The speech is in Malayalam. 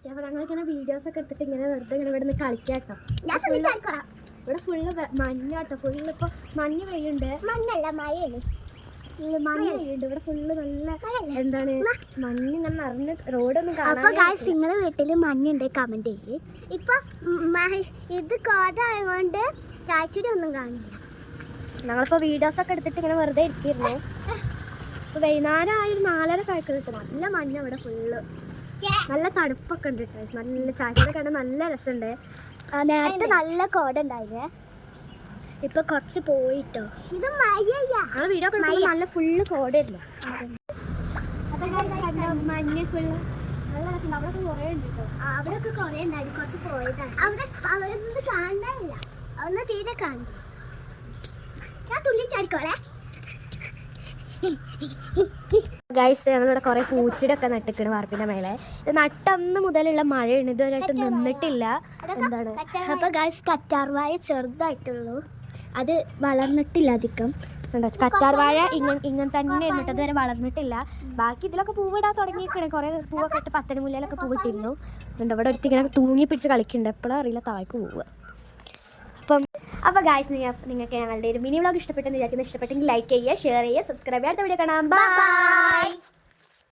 അപ്പോൾ ഞങ്ങളിങ്ങനെ വീഡിയോസൊക്കെ എടുത്തിട്ട് ഇങ്ങനെ വെറുതെ ഇങ്ങനെ ഇവിടെ നിന്ന് കളിക്കാട്ടോ. ഇവിടെ ഫുള്ള് മഞ്ഞാട്ടോ, ഫുള്ള് ഇപ്പോൾ മഞ്ഞ് പെയ്യുണ്ട്. മഞ്ഞ് പെയ്യുണ്ട് ഇവിടെ ഫുള്ള്. നല്ല എന്താണ് മഞ്ഞ് ഇങ്ങനെ നിറഞ്ഞ് റോഡൊന്നും കാണാൻ. നിങ്ങളുടെ വീട്ടിൽ മഞ്ഞുണ്ട് കമന്റ് ചെയ്യേ. ഇപ്പൊ ഇത് കോടായതുകൊണ്ട് ചായച്ചൂടി ഒന്നും കാണില്ല. ഞങ്ങളിപ്പോൾ വീഡിയോസൊക്കെ എടുത്തിട്ട് ഇങ്ങനെ വെറുതെ ഇരിക്കുന്നു. ഇപ്പോൾ വൈകുന്നേരം ആയി 4:30 കഴിക്കുന്നുണ്ട്. നല്ല മഞ്ഞ ഇവിടെ ഫുള്ള്. നല്ല തണുപ്പൊക്കെ ഉണ്ട് കേട്ടോ. നല്ല ചായച്ചൂടെ കണ്ട നല്ല രസമുണ്ട്. നേരത്തെ നല്ല കോട ഉണ്ടായിരുന്നേ, ഇപ്പൊ കുറച്ച് പോയിട്ടോ. ഇത് ഞങ്ങൾ വീഡിയോ ഒക്കെ നല്ല ഫുള്ള് കോടയായിരുന്നു. മഞ്ഞ് ഫുള്ള് നല്ല രസം. അവിടെയൊക്കെ കുറേ ഉണ്ട് കേട്ടോ. അവിടെയൊക്കെ കുറേ ഉണ്ടായിരുന്നു, കുറച്ച് പോയതാണ്. അവിടെ കാണാനില്ല, അവിടെ തീരെ കാണുന്നു. ഞാൻ തുള്ളിച്ചാടിക്കോളെ. ഗൈസ് ഞങ്ങളിവിടെ കുറേ പൂച്ചെടിയൊക്കെ നട്ടിക്കണ് വാർപ്പിൻ്റെ മേലെ. ഇത് നട്ടന്ന് മുതലുള്ള മഴയാണ്, ഇതുവരെയായിട്ട് നിന്നിട്ടില്ല. എന്താണ് അപ്പൊ ഗൈസ് കറ്റാർവാഴ ചെറുതായിട്ടുള്ളൂ, അത് വളർന്നിട്ടില്ല അധികം. കറ്റാർ വാഴ ഇങ്ങനെ തന്നെ എന്നിട്ട് അതുവരെ വളർന്നിട്ടില്ല. ബാക്കി ഇതിലൊക്കെ പൂവിടാൻ തുടങ്ങിയിരിക്കണേ. കുറേ പൂവൊക്കെ ഇട്ട് 10 മുല്ലയിലൊക്കെ പൂവിട്ടിരുന്നു. എന്നിട്ട് ഇവിടെ ഒരുത്തി ഇങ്ങനെ തൂങ്ങി പിടിച്ച് കളിക്കുന്നുണ്ട്. എപ്പോഴും അറിയില്ല താഴേക്ക് പോവുക. അപ്പോൾ ഗായ്സ് നിങ്ങൾക്ക് ഞങ്ങളുടെ ഒരു മിനി വ്ളോഗ് ഇഷ്ടപ്പെട്ടെന്ന് വിചാരിക്കുന്നു. ഇഷ്ടപ്പെട്ടെങ്കിൽ ലൈക്ക് ചെയ്യുക, ഷെയർ ചെയ്യുക, സബ്സ്ക്രൈബ് ചെയ്യുക. അടുത്ത വീഡിയോ കാണാം. ബൈ.